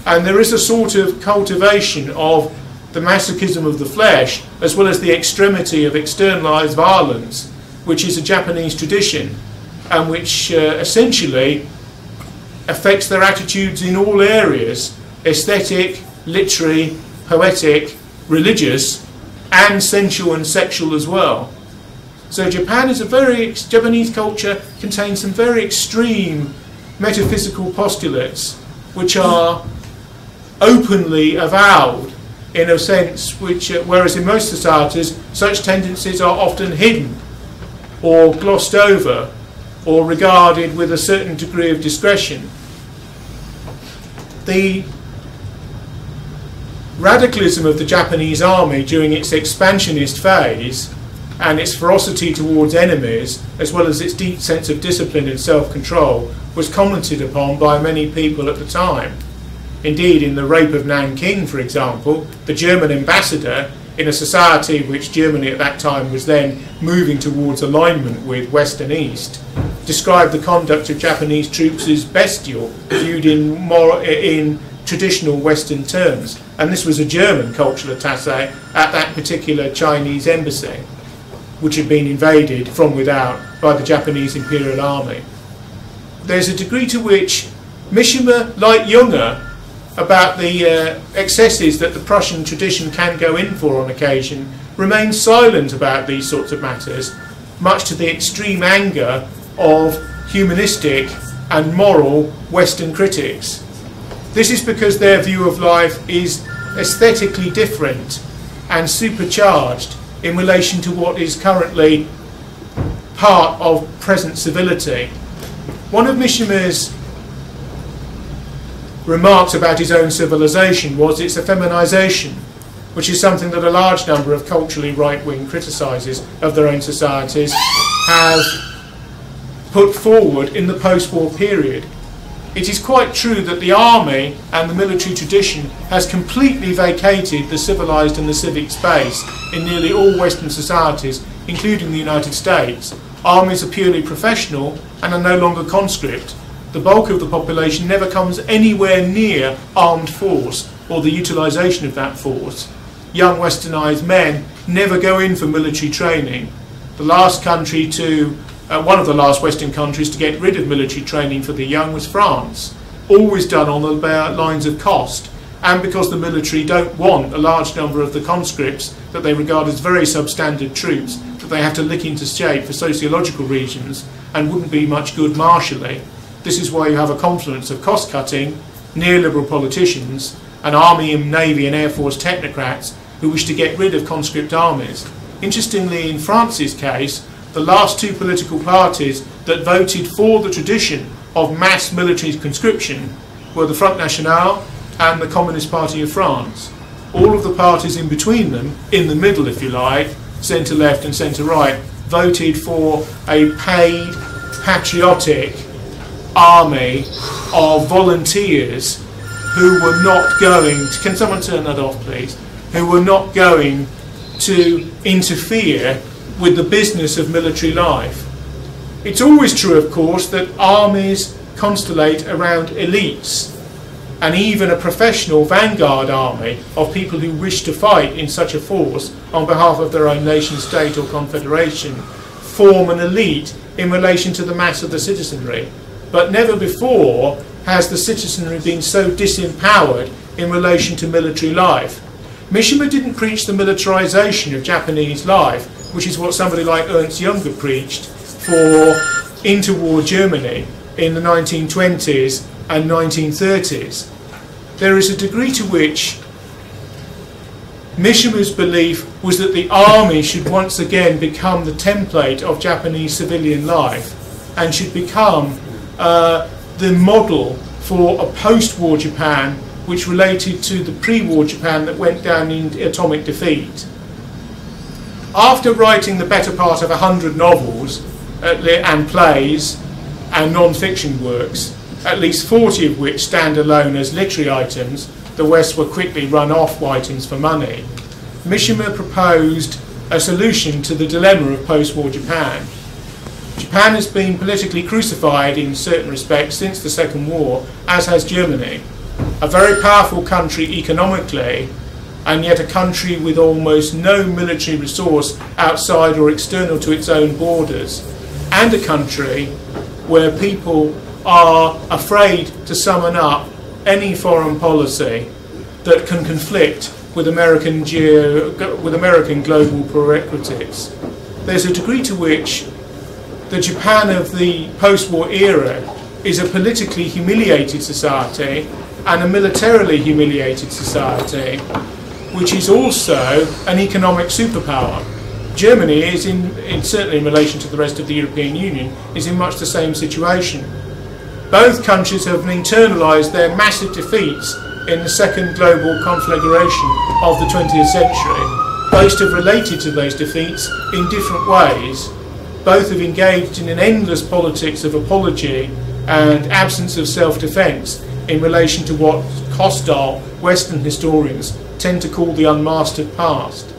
And there is a sort of cultivation of the masochism of the flesh, as well as the extremity of externalized violence, which is a Japanese tradition, and which essentially affects their attitudes in all areas: aesthetic, literary, poetic, religious, and sensual and sexual as well. So Japanese culture contains some very extreme metaphysical postulates, which are openly avowed in a sense, whereas in most societies such tendencies are often hidden or glossed over or regarded with a certain degree of discretion. The radicalism of the Japanese army during its expansionist phase and its ferocity towards enemies, as well as its deep sense of discipline and self-control, was commented upon by many people at the time. Indeed, in the Rape of Nanking, for example, the German ambassador, in a society which Germany at that time was then moving towards alignment with West and East, described the conduct of Japanese troops as bestial, viewed in traditional Western terms. And this was a German cultural attaché at that particular Chinese embassy, which had been invaded from without by the Japanese Imperial Army. There's a degree to which Mishima, like Junger, about the excesses that the Prussian tradition can go in for on occasion, remains silent about these sorts of matters, much to the extreme anger of humanistic and moral Western critics. This is because their view of life is aesthetically different and supercharged in relation to what is currently part of present civility. One of Mishima's remarks about his own civilization was its effeminization, which is something that a large number of culturally right-wing criticisers of their own societies have put forward in the post-war period. It is quite true that the army and the military tradition has completely vacated the civilised and the civic space in nearly all Western societies, including the United States. Armies are purely professional and are no longer conscript. The bulk of the population never comes anywhere near armed force or the utilisation of that force. young westernized men never go in for military training. The last country to, one of the last Western countries to get rid of military training for the young was France, always done on the lines of cost, and because the military don't want a large number of the conscripts that they regard as very substandard troops that they have to lick into shape for sociological reasons and wouldn't be much good martially. This is why you have a confluence of cost-cutting, neoliberal politicians, and army and navy and air force technocrats who wish to get rid of conscript armies. Interestingly, in France's case, the last two political parties that voted for the tradition of mass military conscription were the Front National and the Communist Party of France. All of the parties in between them, in the middle if you like, centre-left and centre-right, voted for a paid, patriotic army of volunteers who were not going to, can someone turn that off please, who were not going to interfere with the business of military life. It's always true, of course, that armies constellate around elites, and even a professional vanguard army of people who wish to fight in such a force on behalf of their own nation, state or confederation form an elite in relation to the mass of the citizenry. But never before has the citizenry been so disempowered in relation to military life. Mishima didn't preach the militarization of Japanese life, which is what somebody like Ernst Jünger preached for interwar Germany in the 1920s and 1930s. There is a degree to which Mishima's belief was that the army should once again become the template of Japanese civilian life and should become the model for a post-war Japan which related to the pre-war Japan that went down in atomic defeat. After writing the better part of 100 novels and plays and non-fiction works, at least 40 of which stand alone as literary items, the West were quickly run off items for money, Mishima proposed a solution to the dilemma of post-war Japan. Japan has been politically crucified in certain respects since the Second War, as has Germany. A very powerful country economically, and yet a country with almost no military resource outside or external to its own borders, and a country where people are afraid to summon up any foreign policy that can conflict with American global prerequisites. There's a degree to which the Japan of the post-war era is a politically humiliated society and a militarily humiliated society, which is also an economic superpower. Germany is certainly in relation to the rest of the European Union, is in much the same situation. Both countries have internalised their massive defeats in the second global conflagration of the 20th century. Both have related to those defeats in different ways. Both have engaged in an endless politics of apology and absence of self-defence in relation to what hostile Western historians tend to call the unmastered past.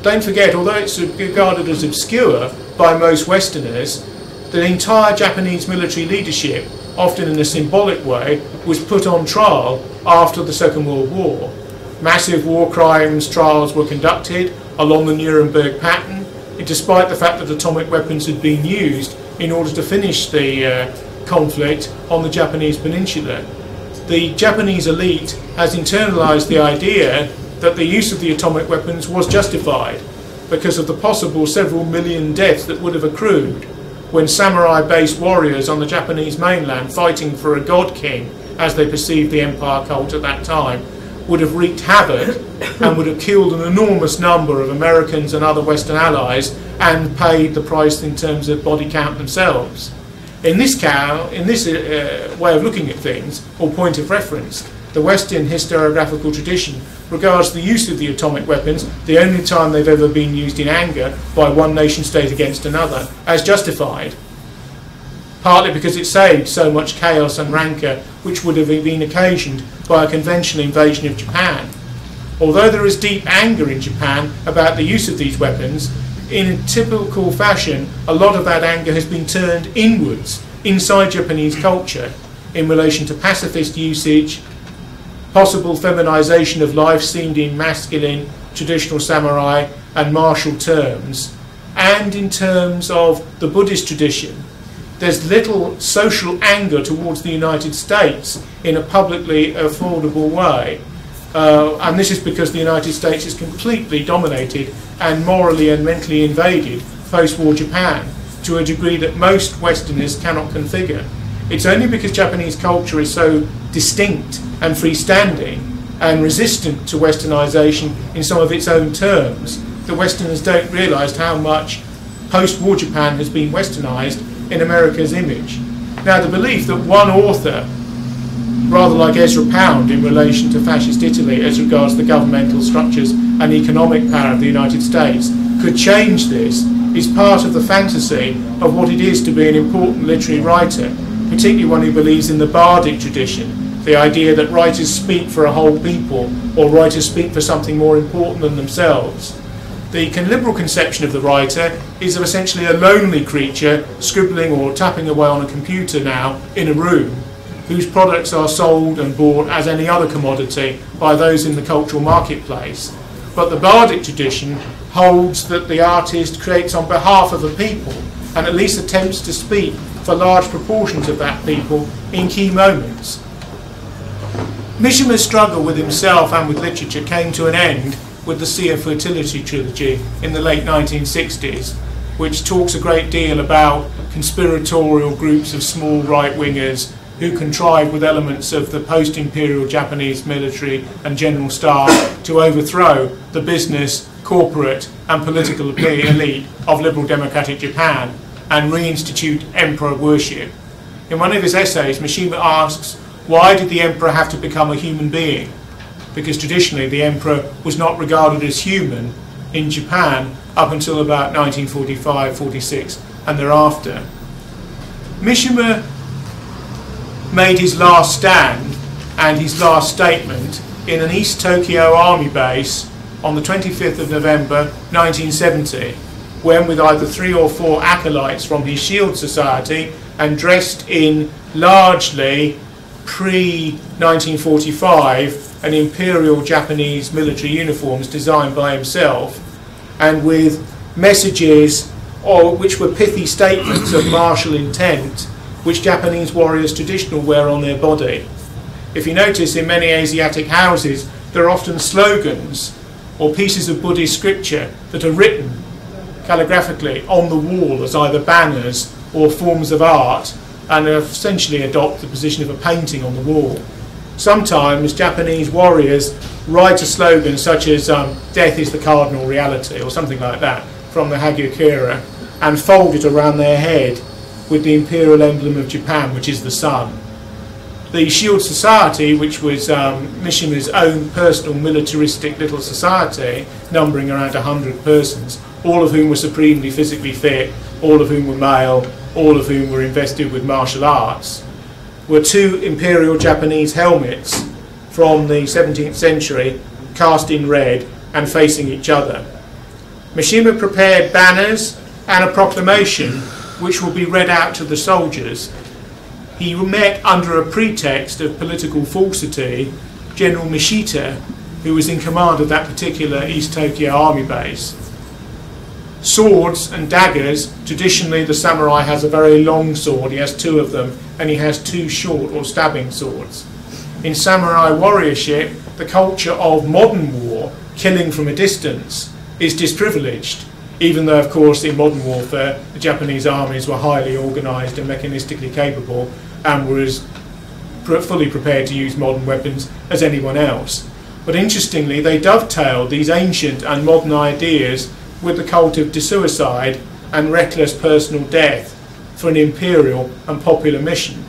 Don't forget, although it's regarded as obscure by most Westerners, the entire Japanese military leadership, often in a symbolic way, was put on trial after the Second World War. Massive war crimes trials were conducted along the Nuremberg pattern, despite the fact that atomic weapons had been used in order to finish the conflict on the Japanese peninsula. The Japanese elite has internalised the idea that the use of the atomic weapons was justified because of the possible several million deaths that would have accrued when samurai-based warriors on the Japanese mainland fighting for a god king, as they perceived the empire cult at that time, would have wreaked havoc and would have killed an enormous number of Americans and other Western allies and paid the price in terms of body count themselves. In this way of looking at things, or point of reference, the Western historiographical tradition regards the use of the atomic weapons, the only time they've ever been used in anger by one nation state against another, as justified, partly because it saved so much chaos and rancour which would have been occasioned by a conventional invasion of Japan. Although there is deep anger in Japan about the use of these weapons, in a typical fashion, a lot of that anger has been turned inwards, inside Japanese culture, in relation to pacifist usage, possible feminisation of life seen in masculine traditional samurai and martial terms, and in terms of the Buddhist tradition. There's little social anger towards the United States in a publicly affordable way. And this is because the United States is completely dominated and morally and mentally invaded post-war Japan to a degree that most Westerners cannot configure. It's only because Japanese culture is so distinct and freestanding and resistant to Westernization in some of its own terms that Westerners don't realise how much post-war Japan has been Westernized in America's image. Now, the belief that one author, rather like Ezra Pound in relation to fascist Italy as regards the governmental structures and economic power of the United States, could change this is part of the fantasy of what it is to be an important literary writer, particularly one who believes in the bardic tradition, the idea that writers speak for a whole people or writers speak for something more important than themselves. The liberal conception of the writer is of essentially a lonely creature scribbling or tapping away on a computer now in a room, whose products are sold and bought as any other commodity by those in the cultural marketplace. But the bardic tradition holds that the artist creates on behalf of a people and at least attempts to speak for large proportions of that people in key moments. Mishima's struggle with himself and with literature came to an end with the Sea of Fertility trilogy in the late 1960s, which talks a great deal about conspiratorial groups of small right-wingers who contrived with elements of the post-imperial Japanese military and general staff to overthrow the business, corporate and political elite of liberal democratic Japan and reinstitute emperor worship. In one of his essays, Mishima asks, why did the emperor have to become a human being? Because traditionally the emperor was not regarded as human in Japan up until about 1945-46 and thereafter. Mishima made his last stand and his last statement in an East Tokyo army base on the 25th of November 1970, when with either 3 or 4 acolytes from his Shield Society and dressed in largely pre-1945 and imperial Japanese military uniforms designed by himself, and with messages which were pithy statements of martial intent which Japanese warriors traditionally wear on their body. If you notice, in many Asiatic houses there are often slogans or pieces of Buddhist scripture that are written calligraphically on the wall as either banners or forms of art, and essentially adopt the position of a painting on the wall. Sometimes Japanese warriors write a slogan such as death is the cardinal reality or something like that from the Hagyakura and fold it around their head with the imperial emblem of Japan, which is the sun. The Shield Society, which was Mishima's own personal militaristic little society, numbering around 100 persons, all of whom were supremely physically fit, all of whom were male, all of whom were invested with martial arts, were 2 imperial Japanese helmets from the 17th century, cast in red and facing each other. Mishima prepared banners and a proclamation which will be read out to the soldiers. He met under a pretext of political falsity General Mishita, who was in command of that particular East Tokyo army base. Swords and daggers, traditionally the samurai has a very long sword, he has 2 of them, and he has 2 short or stabbing swords. In samurai warriorship, the culture of modern war, killing from a distance, is disprivileged, even though of course in modern warfare the Japanese armies were highly organised and mechanistically capable and were as fully prepared to use modern weapons as anyone else. But interestingly, they dovetailed these ancient and modern ideas with the cult of suicide and reckless personal death for an imperial and popular mission.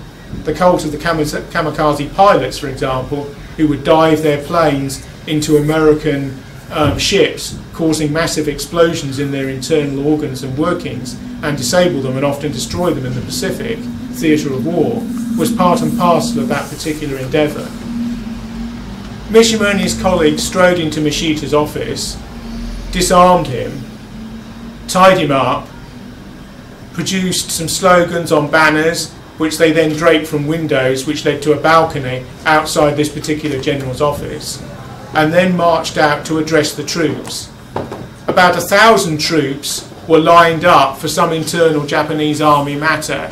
The cult of the kamikaze pilots, for example, who would dive their planes into American ships, causing massive explosions in their internal organs and workings, and disable them and often destroy them in the Pacific theatre of war, was part and parcel of that particular endeavour. Mishima and his colleagues strode into Mishita's office, disarmed him, tied him up, produced some slogans on banners, which they then draped from windows, which led to a balcony outside this particular general's office. and then marched out to address the troops. About 1,000 troops were lined up for some internal Japanese army matter,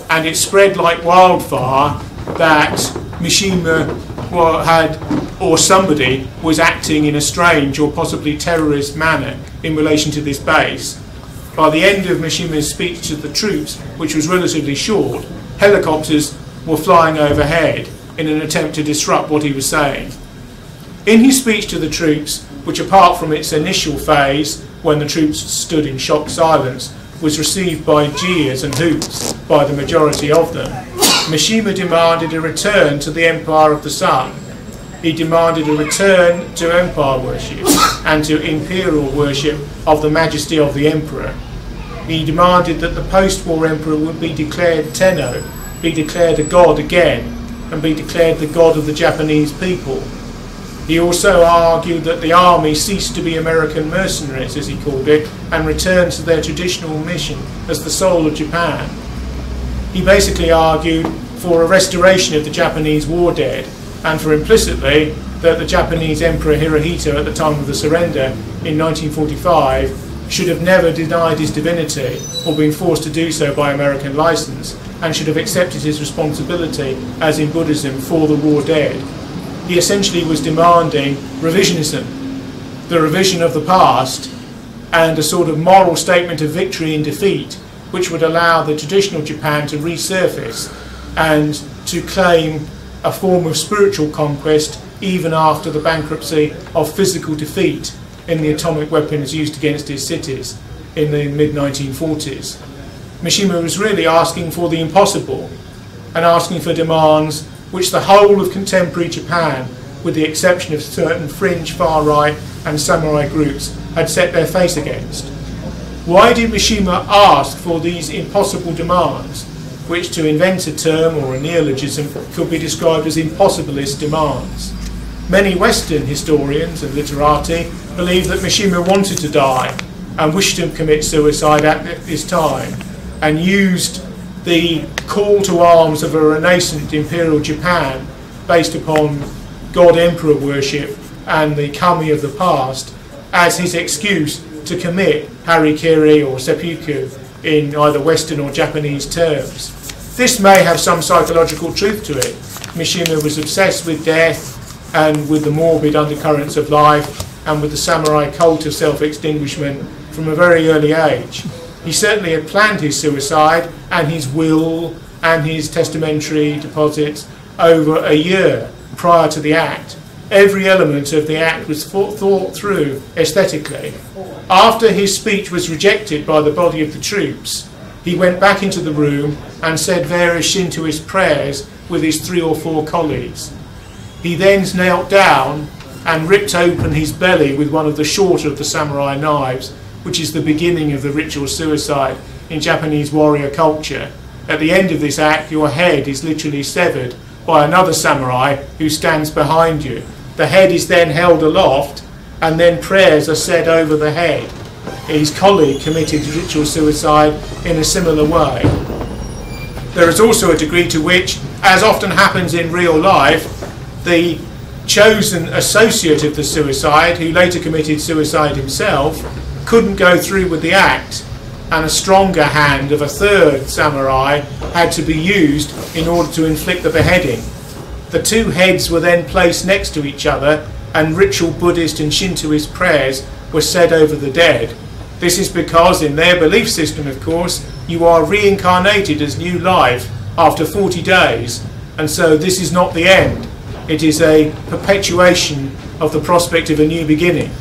and it spread like wildfire that Mishima or somebody was acting in a strange or possibly terrorist manner in relation to this base. By the end of Mishima's speech to the troops, which was relatively short, helicopters were flying overhead in an attempt to disrupt what he was saying. In his speech to the troops, which apart from its initial phase, when the troops stood in shocked silence, was received by jeers and hoots by the majority of them, Mishima demanded a return to the Empire of the Sun. He demanded a return to empire worship and to imperial worship of the majesty of the emperor. He demanded that the post-war emperor would be declared Tenno, be declared a god again, and be declared the god of the Japanese people. He also argued that the army cease to be American mercenaries, as he called it, and return to their traditional mission as the soul of Japan. He basically argued for a restoration of the Japanese war dead, and for implicitly that the Japanese Emperor Hirohito at the time of the surrender in 1945 should have never denied his divinity or been forced to do so by American license, and should have accepted his responsibility, as in Buddhism, for the war dead. He essentially was demanding revisionism, the revision of the past, and a sort of moral statement of victory and defeat, which would allow the traditional Japan to resurface and to claim a form of spiritual conquest even after the bankruptcy of physical defeat in the atomic weapons used against his cities in the mid-1940s. Mishima was really asking for the impossible and asking for demands which the whole of contemporary Japan, with the exception of certain fringe far-right and samurai groups, had set their face against. Why did Mishima ask for these impossible demands, which, to invent a term or a neologism, could be described as impossibilist demands? Many Western historians and literati believe that Mishima wanted to die and wished to commit suicide at this time, and used the call to arms of a renascent imperial Japan based upon god-emperor worship and the kami of the past as his excuse to commit harikiri or seppuku in either Western or Japanese terms. This may have some psychological truth to it. Mishima was obsessed with death and with the morbid undercurrents of life and with the samurai cult of self-extinguishment from a very early age. He certainly had planned his suicide and his will and his testamentary deposits over a year prior to the act. Every element of the act was thought through aesthetically. After his speech was rejected by the body of the troops, he went back into the room and said various Shintoist prayers with his 3 or 4 colleagues. He then knelt down and ripped open his belly with one of the shorter of the samurai knives, which is the beginning of the ritual suicide in Japanese warrior culture. At the end of this act, your head is literally severed by another samurai who stands behind you. The head is then held aloft, and then prayers are said over the head. His colleague committed ritual suicide in a similar way. There is also a degree to which, as often happens in real life, the chosen associate of the suicide, who later committed suicide himself, couldn't go through with the act, and a stronger hand of a third samurai had to be used in order to inflict the beheading. The 2 heads were then placed next to each other, and ritual Buddhist and Shintoist prayers were said over the dead. This is because, in their belief system, of course, you are reincarnated as new life after 40 days, and so this is not the end. It is a perpetuation of the prospect of a new beginning.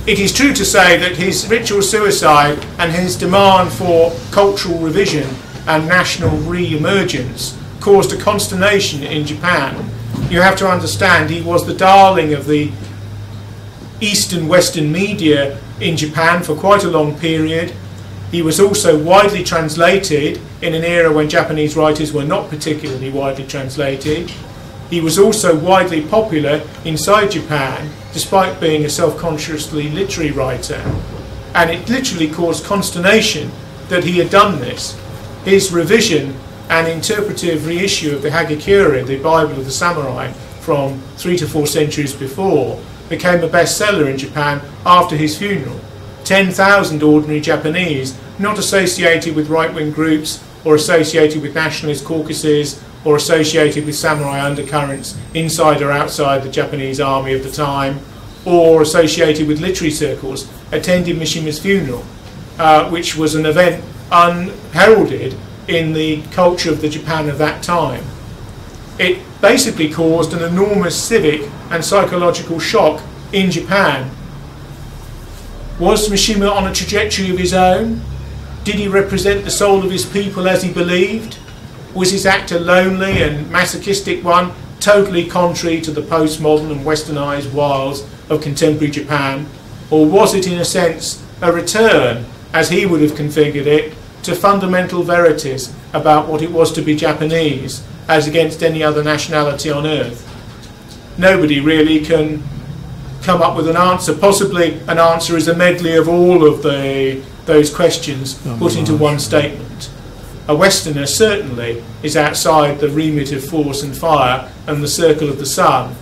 It is true to say that his ritual suicide and his demand for cultural revision and national re-emergence caused a consternation in Japan. You have to understand, he was the darling of the East and Western media in Japan for quite a long period. He was also widely translated in an era when Japanese writers were not particularly widely translated. He was also widely popular inside Japan, despite being a self-consciously literary writer. And it literally caused consternation that he had done this. His revision and interpretive reissue of the Hagakure, the Bible of the Samurai, from 3 to 4 centuries before, became a bestseller in Japan after his funeral. 10,000 ordinary Japanese, not associated with right-wing groups or associated with nationalist caucuses or associated with samurai undercurrents inside or outside the Japanese army of the time, or associated with literary circles, attended Mishima's funeral, which was an event unheralded in the culture of the Japan of that time. It basically caused an enormous civic and psychological shock in Japan. Was Mishima on a trajectory of his own? Did he represent the soul of his people as he believed? Was his act a lonely and masochistic one, totally contrary to the postmodern and westernised wiles of contemporary Japan? Or was it, in a sense, a return, as he would have configured it, to fundamental verities about what it was to be Japanese, as against any other nationality on earth? Nobody really can come up with an answer. Possibly an answer is a medley of all of those questions put into one statement. A Westerner certainly is outside the remit of force and fire and the circle of the sun,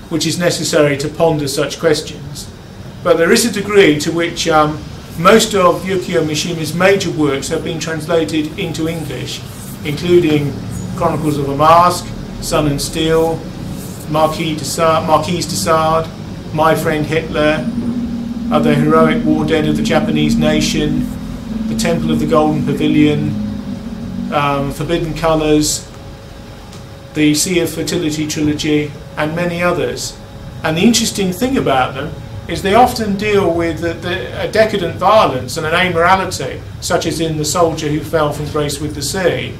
which is necessary to ponder such questions. But there is a degree to which most of Yukio Mishima's major works have been translated into English, including Chronicles of a Mask, Sun and Steel, Marquis de Sade, My Friend Hitler, The Heroic War Dead of the Japanese Nation, The Temple of the Golden Pavilion, Forbidden Colours, the Sea of Fertility trilogy, and many others. And the interesting thing about them is they often deal with a decadent violence and an amorality, such as in The Soldier Who Fell from Grace with the Sea,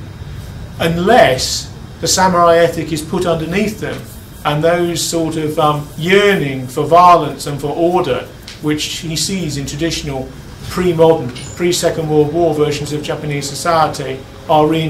unless the samurai ethic is put underneath them, and those sort of yearning for violence and for order, which he sees in traditional pre-modern, pre-Second World War versions of Japanese society, are reinstated.